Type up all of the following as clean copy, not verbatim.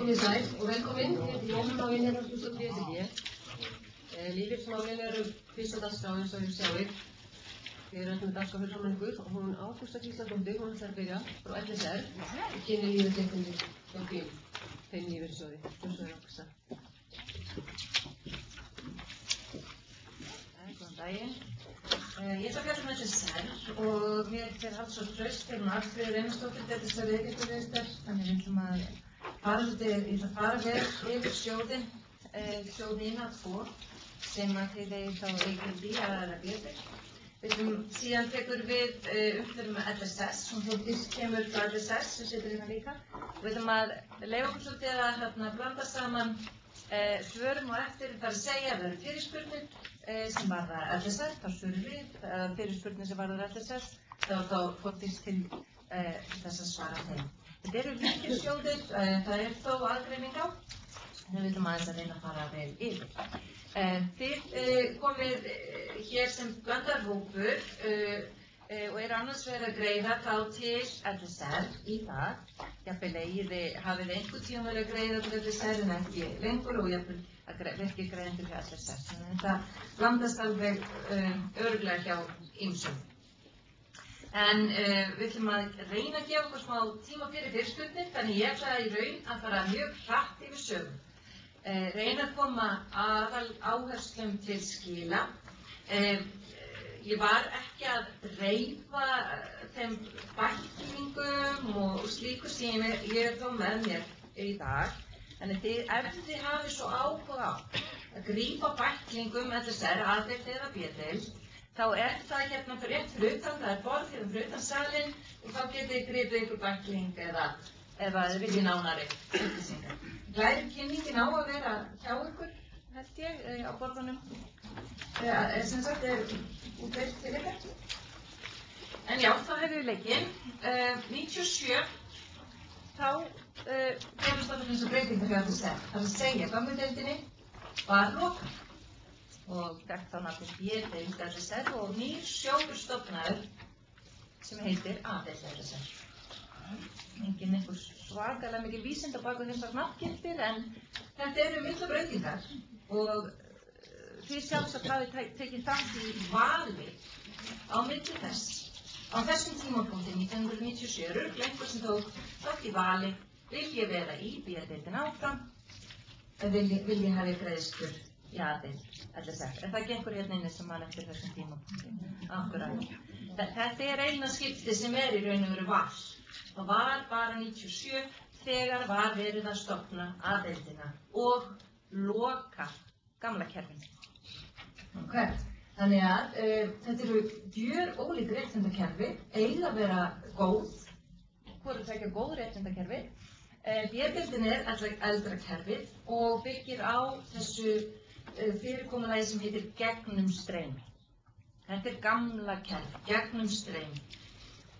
Komið sæl og velkomin. Ég heiti Jóhanna og ég er á hlutastöð BSRB. Lífeyrismálin eru fyrst á dagskrá eins og þið sjáið. Við erum með dagskrá fyrir saman ykkur og hún Ágústa Gísladóttir, hún ætlar að byrja frá LSR og kynni lífeyrisréttindi hjá þeim lífeyrissjóði. Gjörðu Ágústa. Góðan daginn. Ég ætla að fjalla með LSR og mér er alls svo traust til Arnfríður Einarsdóttir, deildarstjóri Reykjavíkurdeildar, þannig við ætlum að fara vel yfir sjóðinn, sjóðina 2 sem að þið eigið þá EKB að ræða betur. Síðan tekur við umfjöllun með LSS, hún Þórdís kemur frá LSS sem situr hérna líka. Við ætlum að leyfa okkur svolítið að blanda saman svörum og eftir, þar að segja að það eru fyrirspurnir sem varða LSS, þá svörum við, fyrirspurnir sem varða LSS, þá Þórdís til þess að svara þeim. Þetta eru lífeyrissjóðir, það er þó aðgreining á, en við ætlum aðeins að reyna að fara vel yfir. Þið komið hér sem blandar hópur og eru annars verið að greiða þá til LSR í dag. Jafnvel hafið einhvern tíma verið að greiða til LSR en ekki lengur og jafnvel ekki greiðendur hjá LSR. Þannig að þetta blandast alveg örugglega hjá ýmsum. En við ætlum að reyna að gefa okkur smá tíma fyrir fyrirspurnir, þannig ég ætla í raun að fara mjög hratt yfir sögum. Reyna að koma aðal áherslum til skila. Ég var ekki að dreifa þeim bæklingum og slíku sem ég er þó með mér í dag. En ef þið hafið svo áhuga á að grípa bæklingum LSR, A-deild eða B-deild, þá er það hérna rétt fyrir utan, það er borð hérna fyrir utan salinn og þá getið þið gripið ykkur bækling eða þið viljið nánari upplýsingar. Lærir kynningin á að vera hjá ykkur, held ég, á borðunum. Sem sagt, út veitt til ykkar. En já, þá hefur við leikinn. 97, þá gerist það eins og breytingar hjá LSR. Það er að segja, gamlu deildinni var lokað. Og þetta þá nafnist B-deild LSR og nýr sjóður stofnaður sem heitir A-deild LSR. Engin einhver svakalega mikil vísind á baku þessar nafngiftir en þetta eru mikla breytingar og því sjálfsagt hafið tekið þátt í vali á milli þess. Á þessum tímapunkti 1997 örugglega einhver sem tók þátt í vali, vil ég vera í B-deildin áfram, vil ég hafa greiðslur í A-deild LSR. En það gengur hérna inni sem mann eftir þessum tímapunkti. Akkurat. Þetta er eina skipti sem í raun og veru val. Það var bara 97 þegar var verið að stofna A-deildina og loka gamla kerfinu. Okay. Þannig að þetta eru gjörólík réttindakerfi, eiga að vera góð. Hvoru tveggja góð réttindakerfi. B-deildin er eldra kerfið og byggir á þessu fyrirkomulagi sem heitir gegnumstreymi. Þetta er gamla kerfi, gegnumstreymi.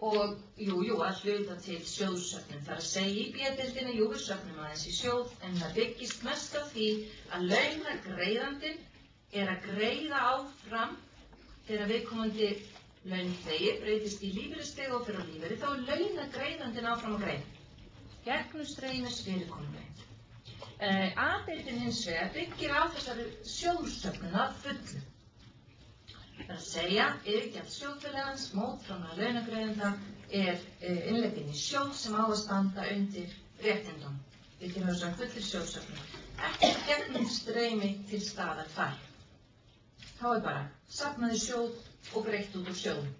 Og að hluta til sjóðsöfnun. Það er að segja í B-deildinni, við söfnum aðeins í sjóð, en það byggist mest á því að launagreiðandinn er að greiða áfram þegar viðkomandi launþegi breytist í lífeyrisþega og fer á lífeyri, þá er launagreiðandinn áfram að greiða. Gegnumstreymis fyrirkomulagi. A-deildin hins vegar byggir á þessari sjóðsöfnun að fullu. Það er að segja, yfirgjald sjóðfélagans, mótframlag launagreiðanda er innlegginn í sjóð sem á að standa undir réttindum. Byggir á þessari fullir sjóðsöfnun. Ekki gegnumstreymi til staðar þar. Þá er bara safnað í sjóð og greitt út úr sjóðum.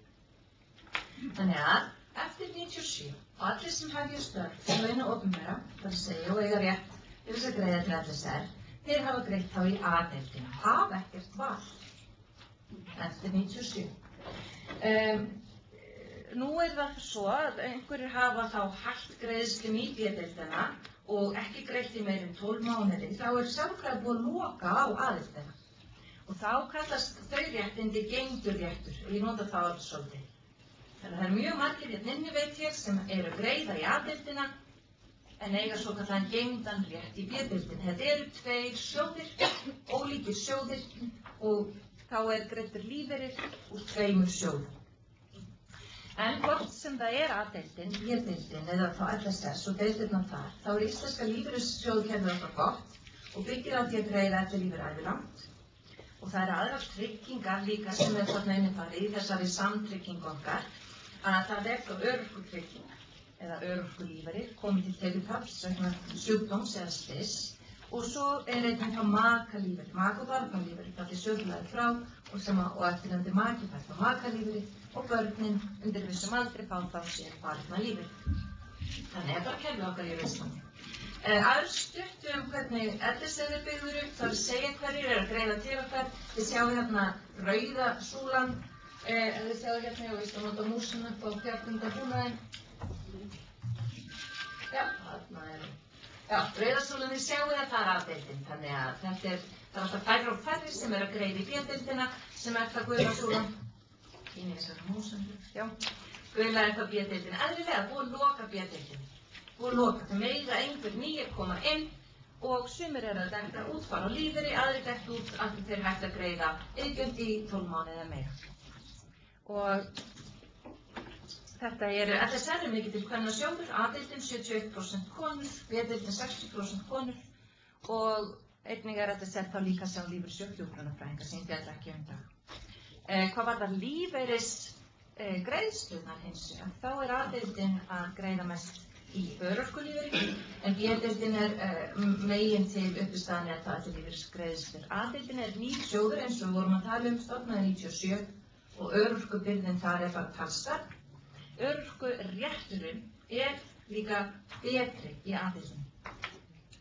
Þannig að eftir 97 og allir sem hefja störf til launa opinbera, það er að segja og eiga rétt til þess að greiða til LSR, þeir hafa greitt þá í A-deildina. Hafa ekkert val. Eftir 97. Nú er það svo að einhverjir hafa þá hætt greiðslum í B-deildina og ekki greitt í meir en 12 mánuði, þá er sjálfkrafa búið að loka á A-deildina. Og þá kallast þau réttindi geymdurréttur og ég nota það alveg svolítið. Þannig að það er mjög margir hérna inni veit ég sem eru greiða í A-deildina en eiga svo kallan geymdan rétt í B-deildina. Þetta eru tveir sjóðir, ólíkir sjóðir og þá er greiddur lífeyrir úr tveimur sjóðum. En hvort sem það A-deildin, B-deildin eða þá LSS og deildirnar þar, þá íslenska lífeyrissjóðakerfið okkar gott og byggir á því að greiða ellilífeyri ævilangt. Og það aðrar tryggingar líka sem þarna inni farið í þessari samtryggingu okkar, að það þá örorkutrygging eða örorkulífeyrir komið til tekjutaps vegna sjúkdóms eða slyss. Og svo einnig þá makalífeyrir, maka- og barnalífeyrir, það sjóðfélagið frá og eftirnefndi maki fær þá makalífeyrir og börnin undir vissum aldri fá þá sér barnalífeyrir. Þannig bara kerfið okkar í Íslandi. Aðeins stutt hvernig LSR byggður upp, það segja hverjir að greiða til okkar. Þið sjáu hérna rauða súlan, þið sjáu hérna, og víst að nota músina upp á fjarfundabúnaðinn. Já, þarna rauða súlan, þið sjáu að það A-deildin, þannig að það alltaf færri og færri sem að greiða í B-deildina, sem það gula súlan. Kynni þessari músinu, já. Gula það B-deildina, eðlilega búið að loka B-deildinu. Búið að loka, það meira einhver nýir koma inn og sumir að dekka út fara á lífeyri, aðrir dekka út að þeir hægt að greiða iðgjöld í 12 mánuði eða meira. Og þetta LSR mikið til kvennasjóður, A-deildin 71% konur, B-deildin 60% konur og einnig LSR þá líka sjá lífeyrissjóð hjúkrunarfræðinga sem ég fjalla ekki dag. Hvað varðar lífeyrisgreiðslurnar hins vegar, þá A-deildin að greiða mest í örorkulífeyri, en B-deildin megin til uppistaðan það ellilífeyrisgreiðslur. A-deildin nýr sjóður eins og við vorum að tala stofnaði 97 og örorkubyrðin þar bara talsverð. Örorkurétturinn líka betri í A-deildinni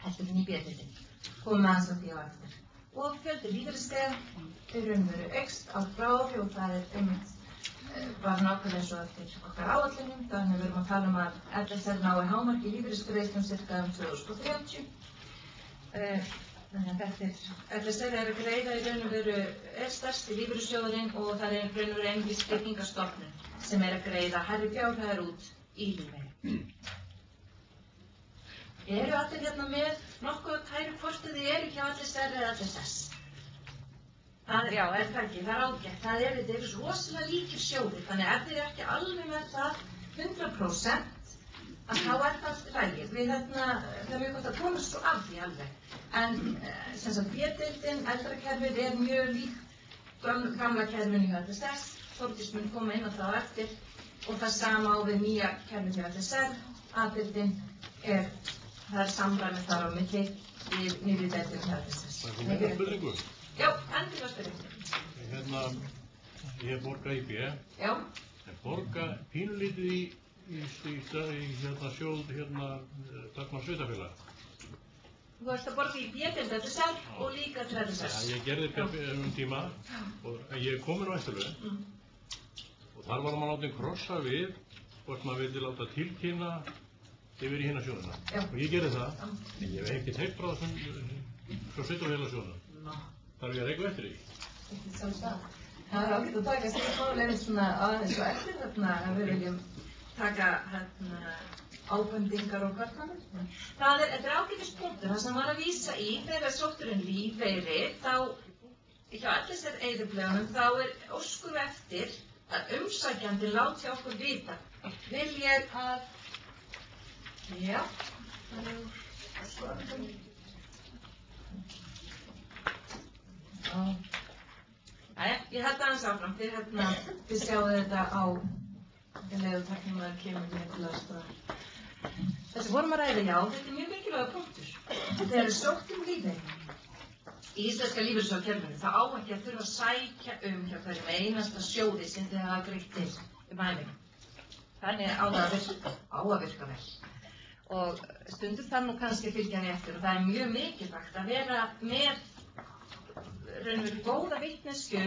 heldur en í B-deildinni. Komum aðeins að því á eftir. Og fjöldi lífeyrisgreiða raunveru eykst ár frá ári og það einmitt bara nákvæmlega eins og eftir okkar áætlunum, þannig við erum að tala að LSR nái hámarki lífeyrisgreiðslum cirka 2030. Þannig að LSR að greiða í raun og veru stærsti lífeyrissjóðurinn og það raun og veru einungis Tryggingastofnun sem að greiða hærri fjárhæðir út í lífeyri. Eru allir hérna með nokkuð kæru hvort þið hjá LSR eða LSS? Það það ekki, það ágætt. Það eru rosalega líkir sjóðir, þannig ef þið ekki alveg með það 100% að þá það allt rægir. Það er mjög gott að komast svo af því alveg. En sem sagt B-deildin, eldrakerfið mjög líkt gamla kerfinu hjá LSS. Þórdís mun koma inn á það á eftir og það sama á við nýja kerfið hjá LSR. A-deildin það samræmið þar á milli við nýri deildin hjá LSS. Það kom upp spurningu. Já, endilega spurningu. Ég borga í B. Já. Ég borga pínulítið í sjóð Dagmar Sveitafélag. Þú ert að borga í B-deild LSR og líka til LSS. Ég gerði þetta tíma og ég kom á eftirlaun og þar var maður látið krossa við hvort maður vildi láta tilkynna yfir í hina sjóðuna. Og ég gerði það, en ég hef ekki teikt frá þessum Sveitafélagsjóðunum. Þarf ég að reyka eftir því? Ekki sjálfsagt. Það ágætt að taka sér fálega svona aðeins og eftir að við viljum taka ábendingar og kvartanir. Þetta ágætis punktur, það sem var að vísa í þegar sótturinn lífeyri, þá hjá LSR eyðublöðunum, þá óskur eftir að umsækjandi láti okkur vita. Vil ég að já, það skoðum. Ég held aðeins áfram, þið sjáu þetta á leiðutaknum að kemur mér til aðstofar. Þessi vorum að ræða, já, þetta mjög mikilvæga punktur. Þegar sótt lífeyri í íslenska lífeyrissjóðakerfinu, það á ekki að þurfa að sækja hjá hverjum einasta sjóði sem þið hafa greitt til æfingu. Þannig á það að virka vel. Og stundur þarf nú kannski að fylgja henni eftir og það mjög mikilvægt að vera með raunveru góða vitneskju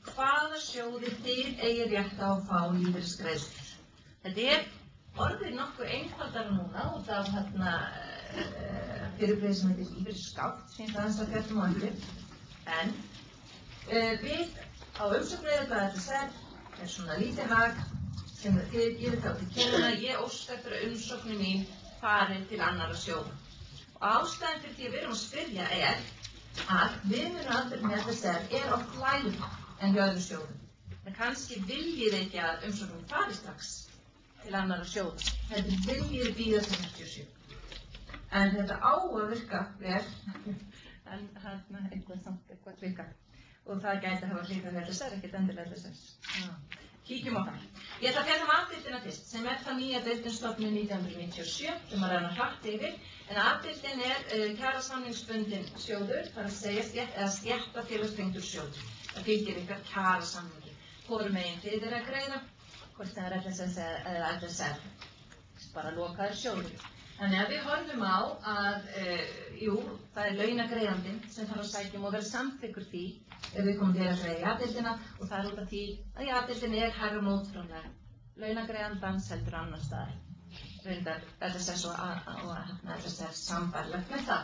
hvaða sjóði þið eigið rétt á að fá lífeyrisgreiðslur. Þetta orðið nokkuð einfaldara núna og það fyrirbrigði sem heitir lífeyrisskátt, sem það aðeins að fjallum á eftir. En við á umsóknareyðarblaði LSR svona lítið hag sem þið gefið þá til kynna. Ég óska eftir að umsóknin mín fari til annarra sjóða. Og ástæðan fyrir því að við erum að spyrja að viðmiðunaraldurinn með LSR oft lægri en hjá öðrum sjóðum. En kannski viljið þið ekki að umsóknin fari strax til annarra sjóða. Þetta viljið bíða til 47. En þetta á að virka vel, en eitthvað klikar. Og það gæti hafa klikað vel LSR, ekkert endilega LSS. Kíkjum á það. Ég ætla að fjalla A-deildina fyrst, sem það nýja deildin stofnuð 1997, sem að reyna hratt yfir. En A-deildin kjarasamningsbundinn sjóður, það að segja stéttarfélagstengdur sjóður. Það fylgir ykkar kjarasamningi. Hvorum megin þið að greiða, hvort það LSS eða LSR. Bara lokaður sjóður. Þannig að við horfum á að, það launagreiðandinn sem þarf að sækja og vera samþykkur því ef við komum til að greiða í A-deildina og það út af því að í A-deildin hærra mótframlag launagreiðandans heldur annar staðar. Reyndar LSS og LSR sambærilegt með það.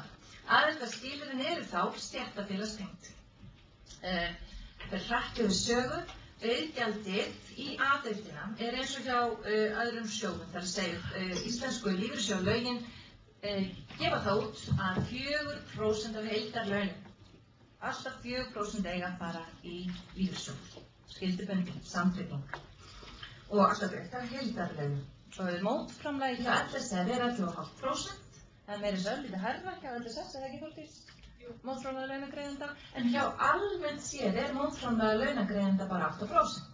Aðildarskilyrðin þá stéttarfélagstengt. Fyrir hratt yfir sögu, veiðgjaldið í A-deildina eins og hjá öðrum sjóðum, þar að segja íslensku lífeyrissjóðalögin gefa það út að 4% af heildarlaunum, alltaf 4% eiga að fara í lífeyrissjóð, skyldubundin, samtrygging og alltaf greitt af heildarlaunum. Og mótframlagið hjá LSR 11,5%, það meira svolítið hærra hjá LSS, eða ekki Þórdís? Mótframlag launagreiðenda, en hjá almennt séð mótframlag launagreiðenda bara 8%.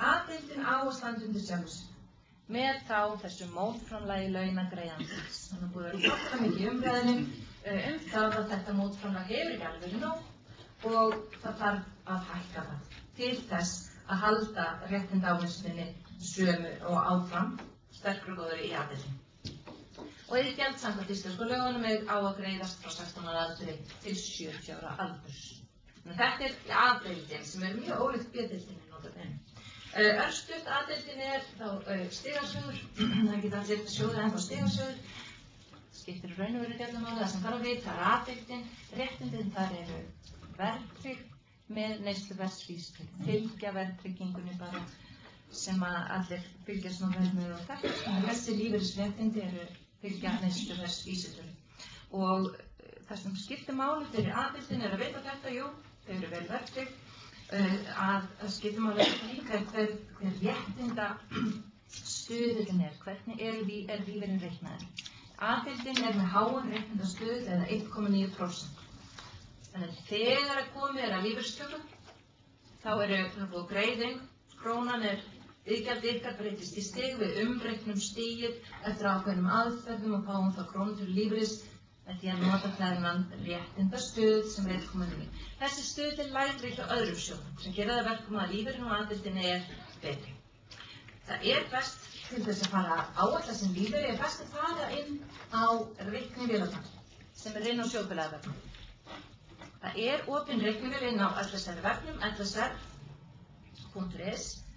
A-deildin á að standa undir sjálfu sér, með þessu mótframlagi launagreiðandans. Þannig að búið að vera þokkalega mikið umræðinni það að þetta mótframlag hefur ekki alveg nóg og það þarf að hækka það til þess að halda réttindaávinnslinni sömu og áfram sterkur og góðri í A-deildinni. Og iðgjald samkvæmt íslensku lögunum á að greiðast frá 16 ára aldri til 70 ára aldurs. Þetta A-deildin sem mjög ólíkt B-deildinni notabene. Örstutt A-deildin þá stigasjóður, það geta allir sjóðir ennþá stigasjóður. Skiptir raun og veru fjallamáli, það sem þarf að vita A-deildin, réttindin þar verðtrygg með neysluverðsvísitölu, fylgja verðtryggingunni bara sem að allir fylgjast nú vel með og þetta. Þessi lífeyrisréttindi fylgja neysluverðsvísitölu. Og það sem skiptir máli fyrir A-deildin að vita þetta, þau eru vel verðtrygg, að skiptir máli líka hver réttinda stuðullin hvernig lífeyririnn reiknaður. A-deildin með háan réttindastuðull eða 1,9%. Þannig að þegar komið að lífeyristöku, þá greiðing, krónan iðgjald ykkar breytist í stig, við umreiknum stigið eftir ákveðnum aðferðum og fáum þá krónu til lífeyris með því að nota þennan réttindastuðull sem viðkomandi. Þessi stuðull lægri hjá öðrum sjóðum sem gera það verkum að lífeyrinn og A-deildinni betri. Það best til þess að fara að áætla sem lífeyri best að fara inn á reiknivélarnar sem inn á sjóðfélagavefnum. Það opin reiknivél inn á LSR-vefnum, lsr.is.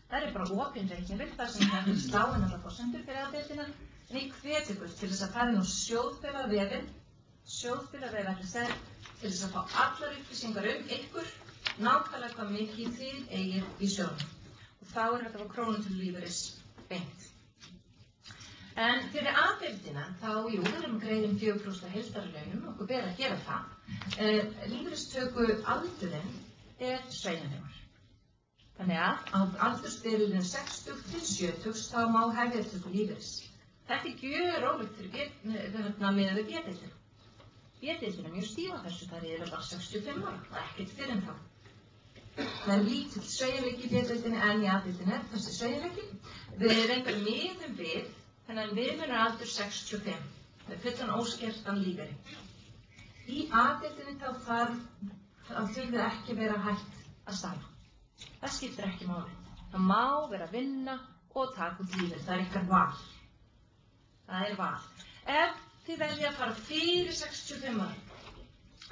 Það bara opin reiknivél þar sem það slá inn á forsendur fyrir A-deildina. En ég hvet ykkur til þess að fara inn á sjóðfélagavefinn, sjóðfélagavef LSR, til þess að fá allar upplýsingar ykkur, nákvæmlega hvað mikið þið eigið í sjóðum. Og þá hægt að fá krónu til lífeyris beint. En fyrir A-deildina, við erum greiðum 4% heildarlaunum, okkur ber að gera það. Lífeyristöku aldurinn sveigjanlegur. Þannig að á aldursbilinu 60 til 70 þá má hefja töku lífeyris. Þetta gjörólíkt fyrir miðað við B-deildina. B-deildin mjög stíf á þessu, það bara 65 ára, það ekkert fyrir en þá. Það lítill sveigjanleiki í B-deildinni en í A-deildinni þessi sveigjanleiki. Við reyndar miðum við þennan viðmiðunaraldur 65 með fullan óskertan lífeyri. Í A-deildinni þá þurfi ekki vera hægt að starfa. Það skiptir ekki máli. Það má vera að vinna og taka út lífeyri. Það ykkar val. Það val. Ef þið veljið að fara fyrir 65 ára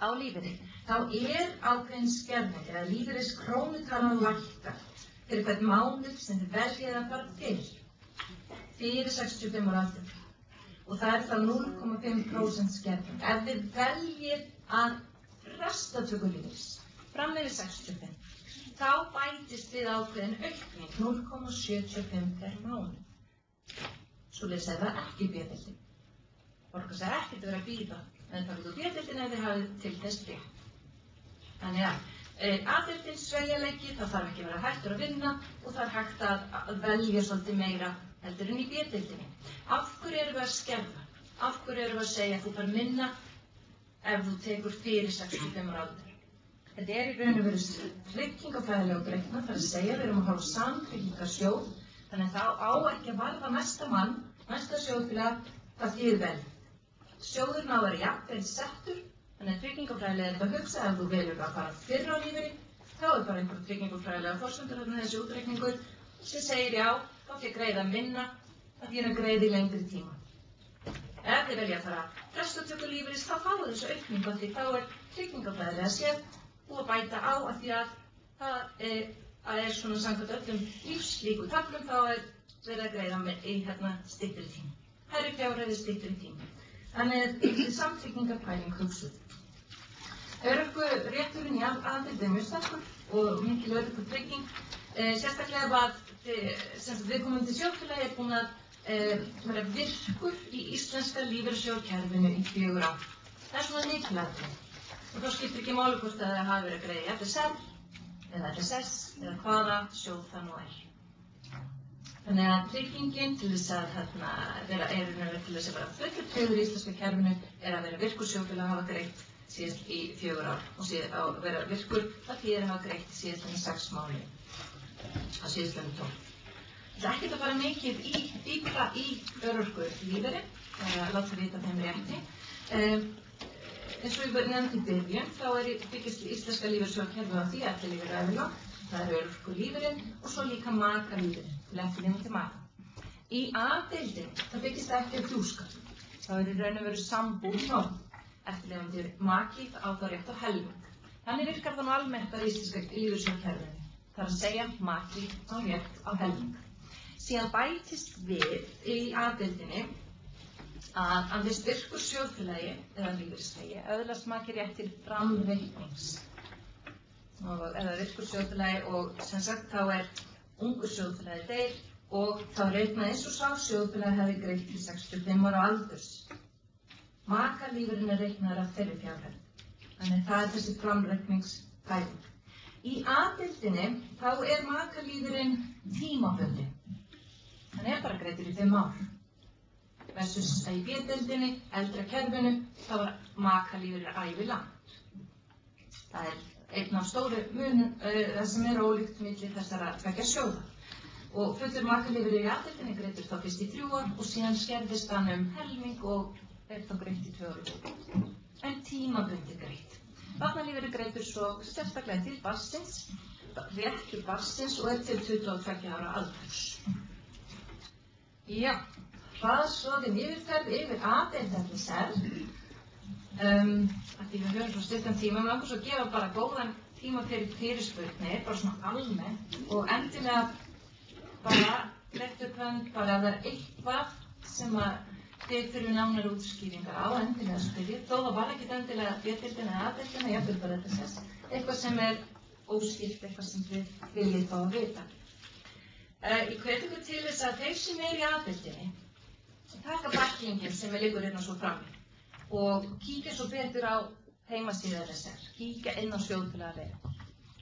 á lífeyri, þá ákveðin skerðing eða lífeyris krónutalan lækkar fyrir hvern mánuð sem þið veljið að fara fyrir 65 ára aldur. Og það þá 0,5% skerðing. Ef þið veljið að fresta töku lífeyris fram yfir 65, þá bætist við ákveðin aukning 0,75 per mánuð. Svoleiðis það ekki B-deildin. Borgar sér ekkert að vera að bíða, en það út úr B-deildin ef þið hafið til þess rétt. Þannig að A-deildin sveigjanleiki, það þarf ekki að vera hættur að vinna og það hægt að velja svolítið meira heldur en í B-deildinni. Af hverju erum við að skerða? Af hverju erum við að segja að þú fær minna ef þú tekur fyrir 65 ára aldur? Þetta í raun og veru tryggingafræðilega reiknað, það að segja við erum að hafa samtryggingarsjóð, þannig að það á ekki að varða næsta mann, næsta sjóðfélag, það þýðir vel. Sjóðurinn á að vera jafnvel settur, þannig að tryggingafræðilega er þetta að hugsa ef þú velur að fara fyrr á lífeyri, þá bara einhver tryggingafræðilega forsendur þarna þessi útreikningur sem segir já, þá þið greiða minna að þið að greiða í lengri tíma. Ef þið velja að fara frestatöku lífeyris, þá fáið þessu aukningu af því þá tryggingafræðilega séð búið að bæta á að því að það svona samkvæmt öllum lífslíku taflum þá verið að greiða í styttri tíma. Hærri fjárhæðir styttri tíma. Þannig að samtryggingarpæling hugsuð. Örorkurétturinn í A-deildinni er mjög sterkur og mikil örorkutrygging. Sérstaklega ef viðkomandi sjóðfélagi er búinn að vera virkur í íslenska lífeyrissjóðakerfinu í 4 ár. Það er svona lykilatriði. Og þá skiptir ekki máli hvort að það hafi verið að greiða í FSL eða FSS eða hvaða sjóð það nú er. Þannig að tryggingin til þess að vera fullur tryggður í íslenska kerfinu er að vera virkur sjóðfélag að hafa greitt síðast í 4 ár og að vera virkur að því að hafa greitt síðast í 6 mánuði á síðastliðnum 12. Það er ekkert að fara mikið dýpra í örorkulífeyri, láta vita þeim rétti. Eins og við nefndum í byrjun, þá byggist íslenska lífeyrissjóðakerfið á því að ellilífeyrir ævilangt, það er örorkulífeyririnn og svo líka makalífeyririnn til eftirlifandi maka. Í A-deildinni, það byggist það ekki á hjúskap. Þá í raun og veru sambúð norm. Eftirlifandi maki á þá rétt á helming. Þannig virkar það nú almennt að íslenska lífeyrissjóðakerfinu. Það er að segja maki á rétt á helming. Síðan bætist við í A-deildinni að þess virkur sjóðfélagi eða lífeyrisþegi öðlast maki rétt til framreiknings. Eða virkur sjóðfélagi og sem sagt þá er ungur sjóðfélagi deyr og þá reiknað eins og sá sjóðfélagi hefði greitt til 65 ára aldurs. Makalífurinn er reiknaður af þeirri fjárhæð. Þannig það er þessi framreikningsfæling. Í A-deildinni þá er makalífurinn tímabundinn. Hann er bara greiddur í 5 ár. Versus að í B-deildinni, eldra kerfinu, þá var makalífurinn ævilangt. Það er einn af stóru munum það sem er ólíkt milli þessara tveggja sjóða. Og fullur makalífur í A-deildinni greiddur þá fyrst í 3 ár og síðan skerðist hann helming og er þá greitt í 2 ára. En tímabundi greitt. Barnalífur er greiddur svo sérstaklega til barnsins, rétt til barnsins og er til 22 ára aldurs. Já. Hraðsroðin yfirferð yfir A-deild FSL að því við höfum svo stuttan tíma við langar svo að gefa bara góðan tíma fyrir fyrirspurnir, bara svona almennt og endilega bara rétt upp hönd bara að það er eitthvað sem að þið þurfum nánar útskýringar á endilega spyrja, þó það var ekkert endilega B-deildin eða A-deildin eða jafnvel bara FSS, eitthvað sem er óskýrt, eitthvað sem þið viljið fá að vita. Ég hvet ykkur til þess að þeir sem er í A-deildinni taka bæklingin sem liggur hérna svo frammi og kíkja svo betur á heimasíðu FSR, kíkja inn á sjóðfélagavef.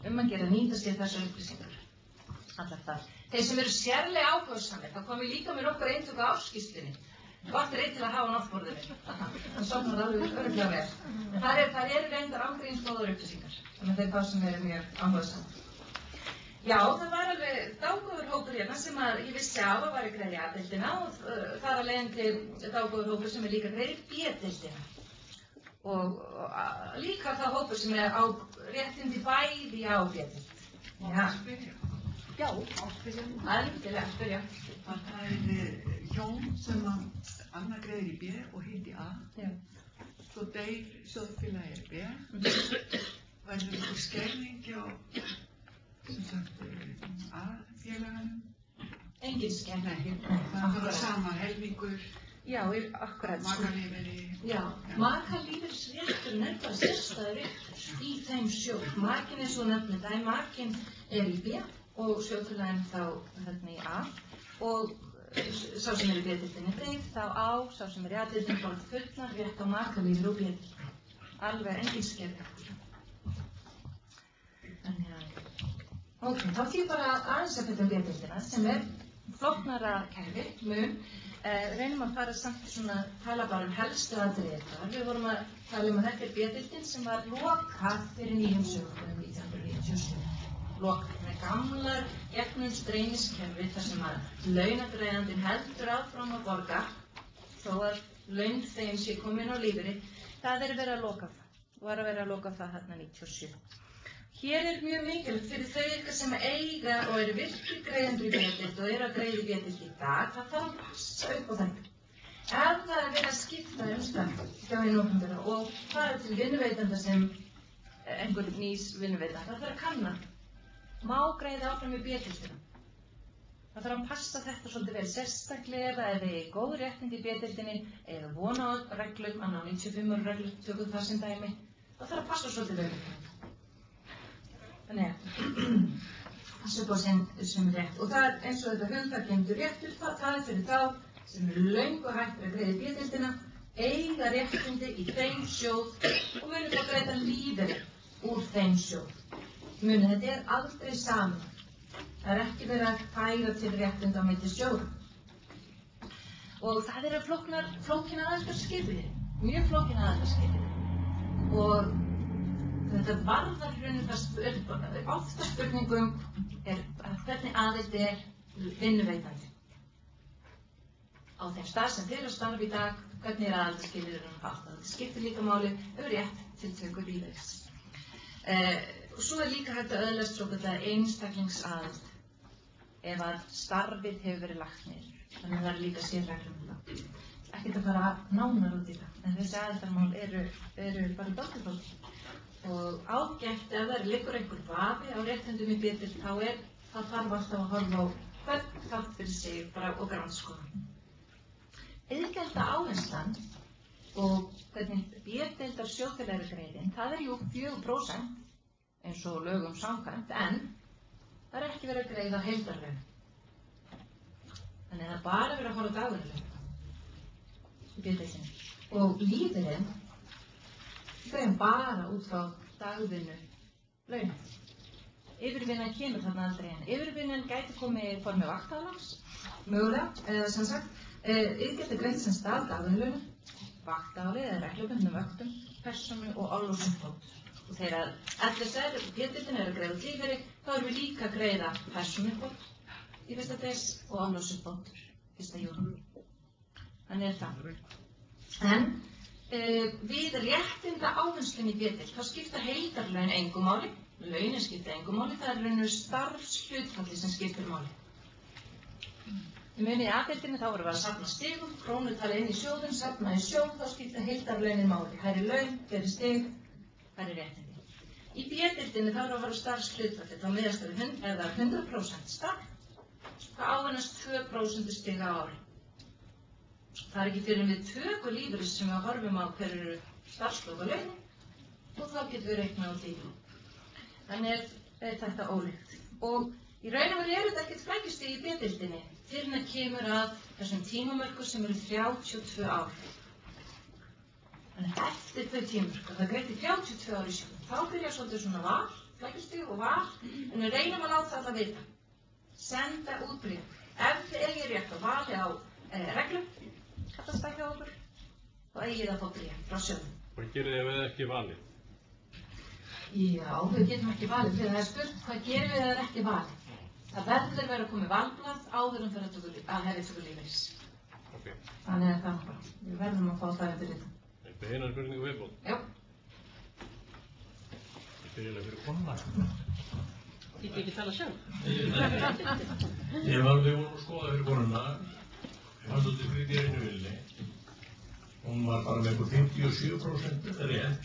Að gera nýta sér þessar upplýsingar. Allar það. Þeir sem eru sérlega áhugasamir, þá komum við líka með nokkur eintöku áskýrslunni. Vart er eitt til að hafa náttborðinu. Það sofnar alveg örugglega vel. En það eru reyndar ágrínsgóðar upplýsingar, þannig að þeir þá sem eru mjög áhugasamir. Já, það var alveg dágóður hópur hérna sem ég vissi af að var að greiða í A-deildina og þar að leiðandi dágóður hópur sem er líka greiði í B-deildina. Og líka það hópur sem er á réttindi bæði á B-deild. Já. Já, áspyrja. Það er lítilega að spyrja. Það er hjón sem annar greiðir í B og hitt í A. Já. Svo deyr sjóðfélagi B. Verður einhver skerðing hjá A-félaganum? Engin skerðing. Það var sama helmingur. Já, akkurat. Makalífeyri. Já, makalífeyrisrétturinn er bara sérstæður réttur í þeim sjóð. Makinn er svo nefnir það, makinn er í B og sjóðfélaginn þá í A og sá sem er í B-deildinni deyr þá á, sá sem er í A-deildinni bara fullan rétt á makalífeyri og B-deildinni. Alveg engin skerðing. Ok, þá því bara aðeins að þetta B-deildina sem flóknara kerfi, reynum að fara samt svona, tala bara helstu atriði þar. Við vorum að tala að þetta B-deildin sem var lokað fyrir nýjum sögum 1997. Lokað, með gamlar gegnumstreymiskerfi þar sem að launagreiðandinn heldur áfram að borga þó að launþeginn sé komin á lífeyri. Það verið að loka það, var að vera að loka það hérna 97. Hér mjög mikilvægt fyrir þau ykkar sem eiga og eru virkir greiðendur í B-deild og eru að greiða í B-deild í dag, það þarf að passa upp á þetta. Ef það verið að skipta starf hjá hinu opinbera og fara til vinnuveitanda sem einhver nýs vinnuveitanda, það þarf að kanna. Má greiða áfram í B-deildina. Það þarf að passa þetta svolítið vel, sérstaklega ef þið er góð réttindi í B-deildinni eða vona á reglum, annað 95 ára reglum, tökum það sem dæmi, það þarf að passa svolítið vel. Þannig að það sé bara sem rétt. Og það eins og þetta hugtakkendur réttur, það fyrir þá sem eru löngu hættir að greiða í B-deildina, eiga réttindi í þeim sjóð og munu þá greiða lífeyri úr þeim sjóð. Muni, þetta aldrei saman. Það ekki verið að færa til réttinda á milli sjóða. Og það flókina aðildarskipið, mjög flókina aðildarskipið. Og þetta varðar ofta spurningum hvernig aðild vinnuveitandi. Á þeim stað sem þeir að starfa í dag, hvernig aðildarskipið haft. Það skiptir líka máli rétt til tökur lífeyris. Og svo líka hægt að öðlast svokallaða einstaklingsaðild ef að starfið hefur verið lagt niður. Þannig að það líka sérreglum um það. Ekkert að fara nánar út í það, en þessi aðildarmál eru bara dálítið. Og ágætt ef það liggur einhver vafi á réttindum í B-deild, þá þarf alltaf að horfa á hvern þátt fyrir sig og grannskoðun. Iðgjalda áherslan og hvernig B-deildar sjóðfélagagreiðin, það jú 4% eins og lögum samkvæmt, en það ekki verið að greiða heildarlaun. Þannig að það bara verið að horfa dagvinnulaun í B-deildinni. Og lífeyrin, þau bara út frá dagvinnulaun. Yfirvinnan kemur þarna aldrei inn. Yfirvinnan gæti komið í formi vaktalags, mögulega, sem sagt, iðgjald greitt sem stað dagvinnulaun, vaktáli eða reglubundnum vöktum, persónu og orlofsuppbót. Og þegar LSR, B-deildin að greiða út lífeyri, þá erum við líka að greiða persónuuppbót í 1. des og orlofsuppbót 1. júní. Þannig það. En við réttinda ávinnslun í B-deild, þá skipta heildarlaun engu máli, launin skipta engu máli, það raunur starfshlutfalli sem skiptir máli. Í munið í A-deildinni þá vorum við að safna stigum, krónutali inn í sjóðun, safna í sjóð, þá skipta heildarlaunin máli. Hærri laun, fleiri stig, hærri réttindi. Í B-deildinni þá erum við að fara starfshlutfalli, þá miðast við 100% starf, þá ávinnast 2% stiga á ári. Það ekki fyrir við töku lífeyris sem við horfum á hverju starfslok og laun og þá getum við reiknað á lífeyri. Þannig þetta ólíkt. Og í raun og veru þetta ekkert flækjustig í B-deildinni fyrir að kemur að þessum tímamörkum sem eru 32 ár. Þannig eftir þau tímamörk, það greitt í 32 ár í sjóðum. Þá byrjar svolítið svona val, flækjustig og val, en við reynum að láta það vita. Senda út bréf. Ef þið eigið rétt á vali á reglum, þetta stækja okkur, þá eigið að fá bréf frá sjóðum. Hvað gerir þið ef þið ekki valið? Já, við getum ekki valið, fyrir það spurt hvað gerum við ef það ekki valið. Það verður verið að koma valblað áður fyrir að hefði tökur lífeyris. Okay. Þannig að það bara, við verðum að fá það eftir þetta. Þetta eina spurningu viðbót? Já. Þetta eiginlega fyrir konuna. Ég ekki tala sjálf. Við vorum að skoða fyrir konuna. Ég var svolítið skrítið í einu vilni. Hún var bara með einhver 57% rétt.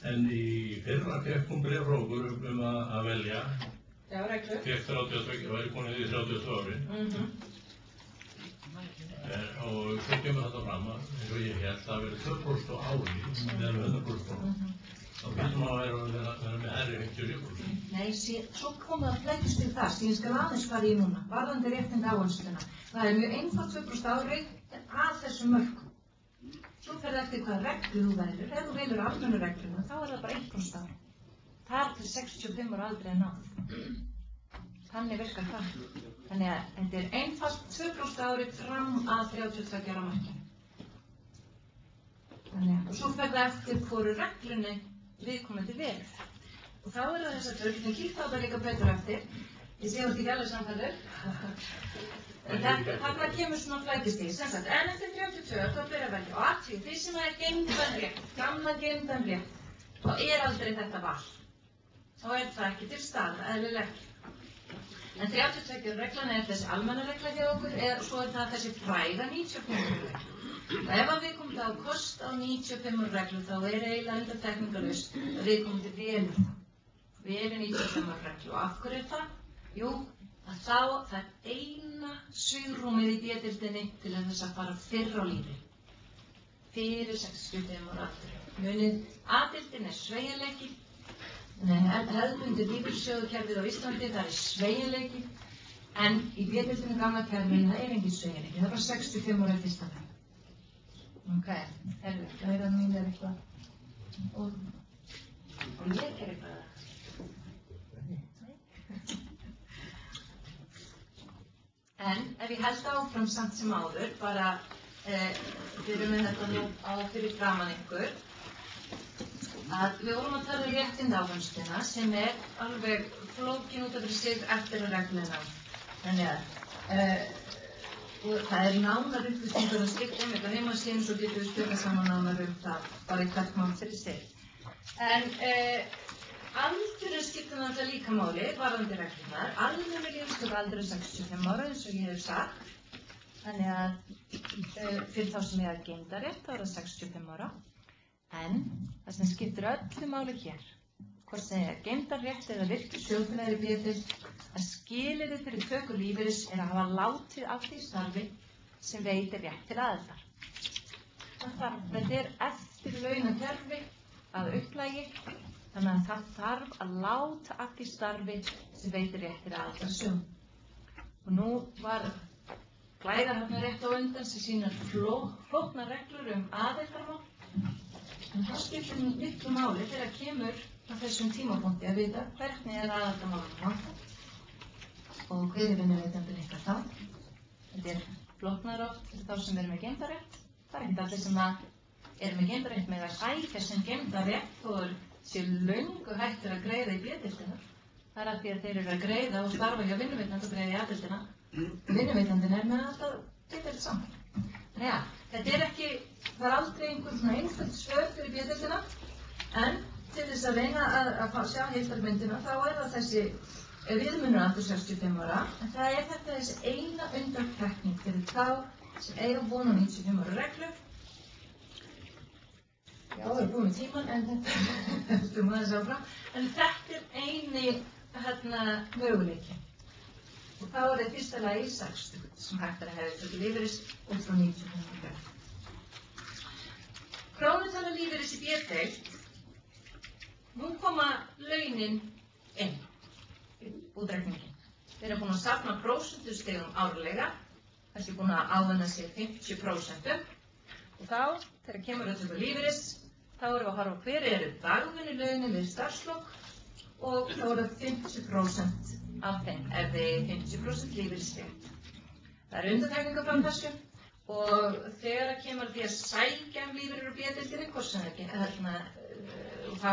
En í fyrra fekk hún bréf frá okkur að velja. Já, reglur. Fekk 32, væri konið í 32 ári. Og svo kemur þetta fram að, eins og ég held, það verið 2% á ári, meðan 100%. Þá getur maður að vera með herri 57%. Nei, svo komum það flækjustig þar, sem ég skal aðeins fara í núna, varðandi réttinda ávinnsluna. Það mjög einfalt 2% ári að þessum mörkum. Svo fer það eftir hvað reglu þú velur. Ef þú velur almennu regluna, þá það bara 1% ári. þar til 65 ára aldrei er náð. Þannig virkar það. Þannig að þetta er einfalt 2% árið fram að 32 ára markinu. Þannig að svo fer það eftir hvoru reglunni viðkomandi verið. Og þá eru það þessar tölur, við kíktum á það líka betur eftir. Ég sé ekki alveg samfæður. Þarna kemur svona flækjustig. Sem sagt, en eftir 32 þá byrja að velja. Og aðtíð, því sem er geymdan rétt, gamla geymdan rétt, þá er aldrei þetta val. Þá er það ekki til staðar, eðlilega. En 32 reglan er þessi almenna regla hjá okkur, svo er það þessi fræga 95 regla. Og ef að við komum það á kost á 95 reglu, þá er eiginlega undantekningarlaust að við komum til velur það. Við erum 95 reglu. Og af hverju er það? Jú, að þá það er eina svigrúmið í B-deildinni til þess að fara fyrr á lífi. Fyrir 65 ára aldur. Munið, A-deildin er sveigjanleiki. Hefðbundið lífeyrissjóðakerfið á Íslandi, það er sveigjanleiki. En í B-deildinu gamla kerfinu, það er engin sveigjanleiki. Það er bara 65 ára fyrsta veginn. Ok, ræðan mín er eitthvað. Og ég er eitthvað. En ef ég held áfram samt sem áður, bara við erum með þetta nú á fyrir framan ykkur, að við vorum að tala réttinda áhersluina sem er alveg flókin út af fyrir sig eftir að regluna. Þannig að það er nánar upplýsingar að slíkt einmitt á heimasíðum, svo getum við spilað saman nánar það bara í hvert mál fyrir sig. En aldurinn skiptir náttúrulega líka máli, varðandi reglunar. Almenni lífstökualdur er 65 ára, eins og ég hef sagt. Þannig að fyrir þá sem ég er geymdarétt, þá er það 65 ára. En það sem skiptir öllu máli hér, hvort sem ég er geymdarétt eða virkir sjóðfélagir í B-deild, að skilyrðið fyrir töku lífeyris er að hafa látið af því starfi sem veitir rétt til aðildar. Þetta er eftir launakerfi að upplagi. Þannig að það þarf að láta af því starfi sem veitir rétt til aðildarsjóð. Og nú var glæðar hérna rétt á undan sem sýnar flóknar reglur aðildarmál. En það skiptir miklu máli þegar kemur á þessum tímapunkti að vita hvernig er aðildarmálum háttað og hver er vinnuveitandi líka þá. Þetta er flóknar oft fyrir þá sem eru með geymdarétt. Það er ekkert allir sem eru með geymdarétt með að sækja sem geymdarétt og séu löngu hættir að greiða í B-deildina. Það er að því að þeir eru að greiða og starfa hjá vinnuveitandi og greiða í A-deildina. Vinnuveitandinn er með alltaf B-deild saman. Þannig að þetta er ekki, það er aldrei einhver svona einföld svör fyrir B-deildina, en til þess að reyna að sjá heildarmyndina þá er það þessi viðmunaraldur 65 ára, en það er þetta þessi eina undantekning fyrir þá sem eiga von á 95 ára reglu. Já, við erum búin með tíman, en þetta er eini möguleiki. Og þá er það fyrsta lagi 60 sem hægt er að hefði tökku lífeyris út frá 95 ára. Krónutala lífeyris í B-deild, nú koma launin inn í útreikningin. Þeir eru búin að safna prósentustigum árlega, þessi er búin að ávinna sér 50%. Og þá, þegar kemur að tökku lífeyris, þá erum við að horfa hver eru dagvinnulaunin við starfslok og þá eru það 50% af þeim ef þið 50% lífeyrisrétt. Það eru undantekningar frá þessu og þegar það kemur því að sækja lífeyrir úr B-deildinni, hvort sem ekki, þá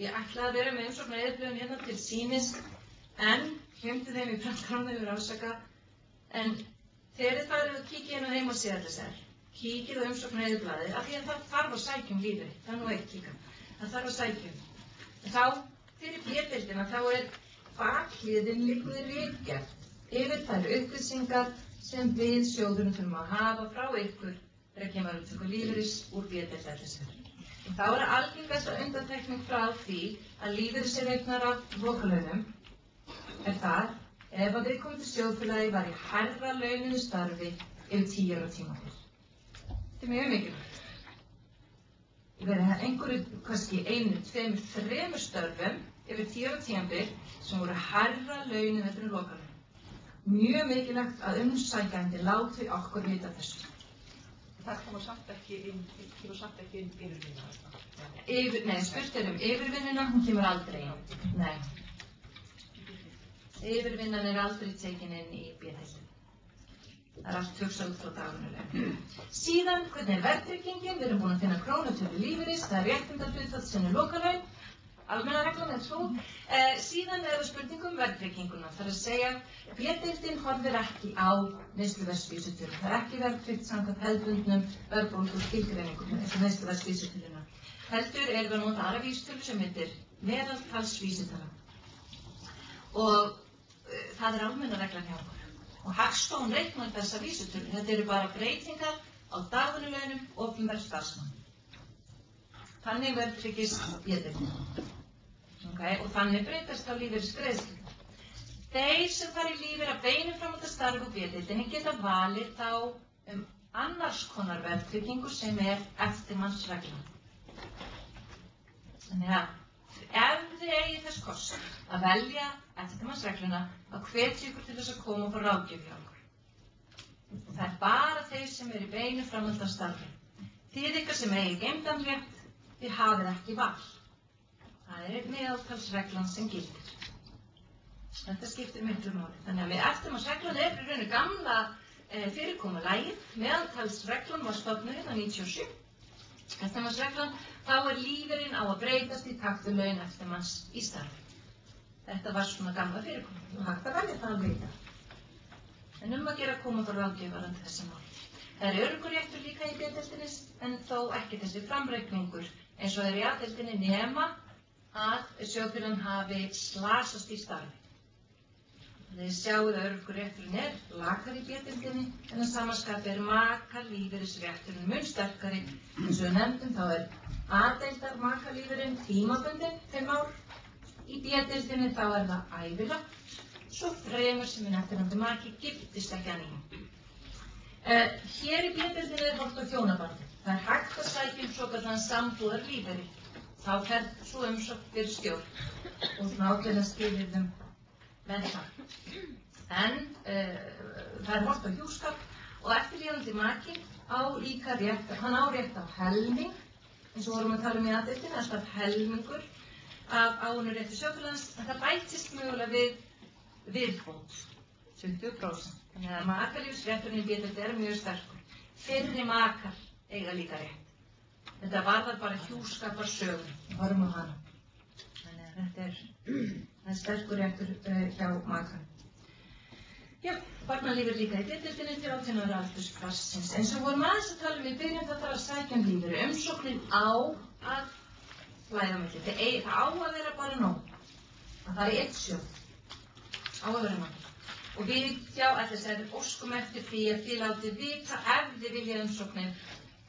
ég ætla að vera með umsóknareyðublöðin hérna til sýnis en glemdi þeim í prentgrána yfir ásaka en þegar þið farið að kíkja inn á heimasíðu þessar kíkið á umsóknareyðublaðið af því að það þarf að sækja lífeyri, það er nú eitt líka, það þarf að sækja. Þá fyrir B-deildina þá er bakhliðin liggur ritgerð yfir þær upplýsingar sem við sjóðurinn þurfum að hafa frá ykkur þegar kemur að tökku lífeyris úr B-deild LSR. Og þá er algengasta undantekning frá því að lífeyris er reiknar af lokalaunum er það ef að viðkomandi sjóðfélagi var í hærra launuðu starfi yfir 10 ára tímabil. Þetta er mjög mikilvægt. Verið einhverju, kannski 1, 2, 3 störfum yfir 10 ára tímabil sem voru hærra launuð heldur en lokalaun. Mjög mikilvægt að umsækjandi láti okkur vita þessu. Það kemur samt ekki inn yfirvinna. Nei, spurt yfirvinnuna, hún kemur aldrei inn. Nei. Yfirvinnan aldrei tekin inn í B-deildinni. Það allt hugsað út frá dagvinnulegum. Síðan, hvernig verðtryggingin? Við erum búin að finna krónutölu lífeyris, það réttindahlutfall sem lokalaun, almenna reglan svo. Síðan það spurningum verðtrygginguna. Það að segja, B-deildin horfir ekki á neysluverðsvísitölu. Það ekki verðtryggt samkvæmt hefðbundnum verðbólgu skilgreiningum eins og neysluverðsvísitöluna. Heldur við að nota aðra vísitölu sem heitir meðaltalsvísitala. Og það almenna reglan hjá okkur. Og Hagstofan reiknar þessa vísitölu. Þetta eru bara breytingar á dagvinnulaunum opinbers starfsmanna. Þannig verðtryggist B-deildin. Og þannig breytast á lífeyrisgreiðslur. Þeir sem fara í lífeyri að beinum framhaldi starfi á B-deildinni geta valið þá annars konar verðtryggingu sem eftirmannsreglan. Þannig að ef þið eigið þess kost að velja eftirmannsregluna, þá hvetja ykkur til þess að koma og fá ráðgjöf hjá okkur. Það bara þeir sem í beinu framhaldi starfi. Þið ykkar sem eigið geymdanrétt, þið hafið ekki val. Það meðaltalsreglan sem gildir. Þetta skiptir miklu máli. Þannig að með eftirmannsreglan í rauninu gamla fyrirkomulagið. Meðaltalsreglan var stofnuð hérna 97. Eftirmannsreglan, þá lífeyririnn á að breytast í takt við laun eftirmanns í starfi. Þetta var svona gamla fyrirkomulag og hægt að velja það að breyta. En að gera að koma frá ráðgjöf varðandi þessi mál. Það örorkuréttur líka í B-deildinni en þó ekki þessi framreikningur eins og í A-deildinni nema að sjóðfélaginn hafi slasast í starfi. Þið sjáuð að örorkurétturinn lakari í B-deildinni en að samanskapi makalífeyrisrétturinn mun sterkari. Eins og við nefndum þá A-deildar makalífeyririnn tímabundinn 5 ár. Í B-deildinni þá það ævilagt, svo fremur sem eftirnefndi maki giftist ekki að nýjum. Hér í B-deildinni horft á hjónabandið. Það hægt að sækja svokallaðan sambúðarlífeyri. Þá fer svo umsókn fyrir stjórn og svona ákveðna skilyrðum með það. En það horft á hjúskap og eftirlifandi maki á líka rétt, hann á rétt á helming, eins og vorum að tala í A-deildinni, alltaf helmingur af áunnur rétti sjóðfélagsins, en það bætist mögulega við viðbót, 20%. Þannig að makalífsrétturinn í B-deildinni mjög sterkur. Fyrri makar eiga líka rétt. Þetta varðar bara hjúskaparsögun, horfum á hana. Þannig að þetta sterkur réttur hjá makanum. Já, barnalífur líka í B-deildinni til 18 ára aldursklassins. Eins og vorum aðeins að tala í byrjun það þarf að sækja lífeyri. Umsóknin á að flæða milli. Það á að vera bara nóg. Það eitt sjóð. Á að vera nóg. Og við hjá LSR óskum eftir því að þið látið vita ef þið vilja umsóknin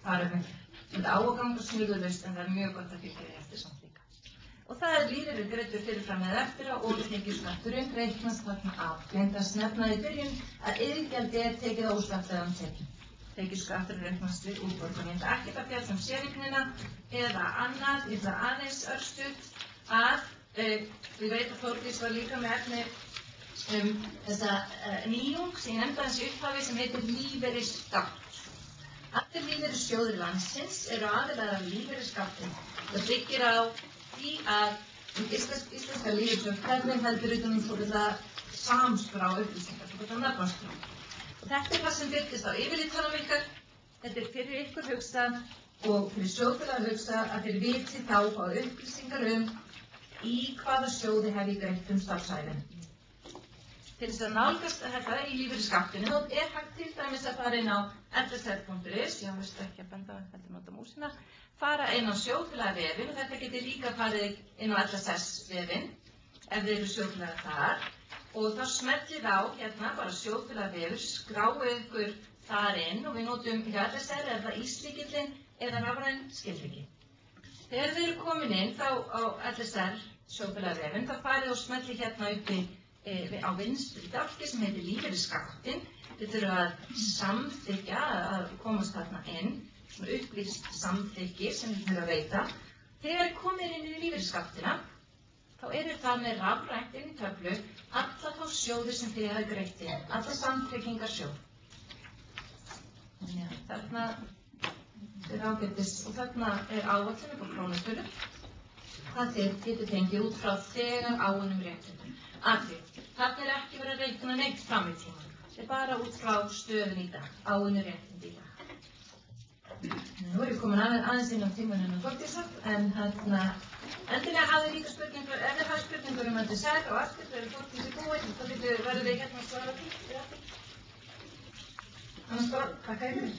fara með. Þetta á að ganga snurðulaust en það mjög gott að fylgja því eftir samt líka. Og það lífeyrir greiddur fyrirfram eða eftir á og tekjuskatturinn reiknast þarna af. Gleymdast nefna í byrjun að iðgjald tekið á óskattlegan tekjum. Tekjuskatturinn reiknast við útborgun. Ég ætla ekkert að fjalla séreignina eða annað. Ég ætla aðeins örstuð að við veit að Þórdís var líka með efni þessa nýjung sem ég nefndi aðeins í upphafi sem heitir lífeyrisskatt. Allir lífeyrissjóðir landsins eru aðilar af lífeyrisskattinum. Það byggir á því að íslenska lífeyrissjóð hvernig heldur utan svokallaða samskrá upplýsingar, svokallaða nafnaskrá. Þetta það sem birtist á yfirlitanum ykkar. Þetta fyrir ykkur hugsað og fyrir sjóðfélag hugsað að þeir viti þá á upplýsingar í hvaða sjóði hef ég greitt starfsævin. Til þess að nálgast þetta í lífeyrisskattinu hægt til dæmis að fara inn á LSR.is, já veistu ekki að benda heldur nota músina, fara inn á sjóðfélagavefinn og þetta getur líka farið inn á LSS-vefinn ef þið eru sjóðfélagar þar og þá smellið á hérna bara sjóðfélagavefur, skráið ykkur þar inn og við notum hjá LSR er það íslíkillinn eða rafræn skilríki. Þegar þið eru komin inn þá á LSR sjóðfélagavefinn þá farið og smellið hérna uppi á vinstri dálki sem heitir lífeyrisskattinn. Þið þurfum að samþykkja að komast þarna inn, svona upplýst samþykki sem þið þurfum að veita. Þegar þið komið inn í lífeyrisskattina, þá eru það með rafrænt inn í töflu alla þá sjóðir sem þið hafa greitt inn, alla samtryggingarsjóð. Þarna Þetta ágætis og þarna áætlun upp á krónutölu. Það þið getur fengið út frá þegar áunnum réttindum. Þarna ekki verið að reikna neitt fram í tímann. Þetta bara út frá stöðun í dag, áunnum réttindi í dag. Nú ég komin aðeins inn á tímanum Þórdísar, en endilega hafið líka spurningur, ef þið hafið spurningur þetta sér og eftir þegar Þórdísi búið, þá verður þið hérna að svara því. Annars bara, takk fyrir.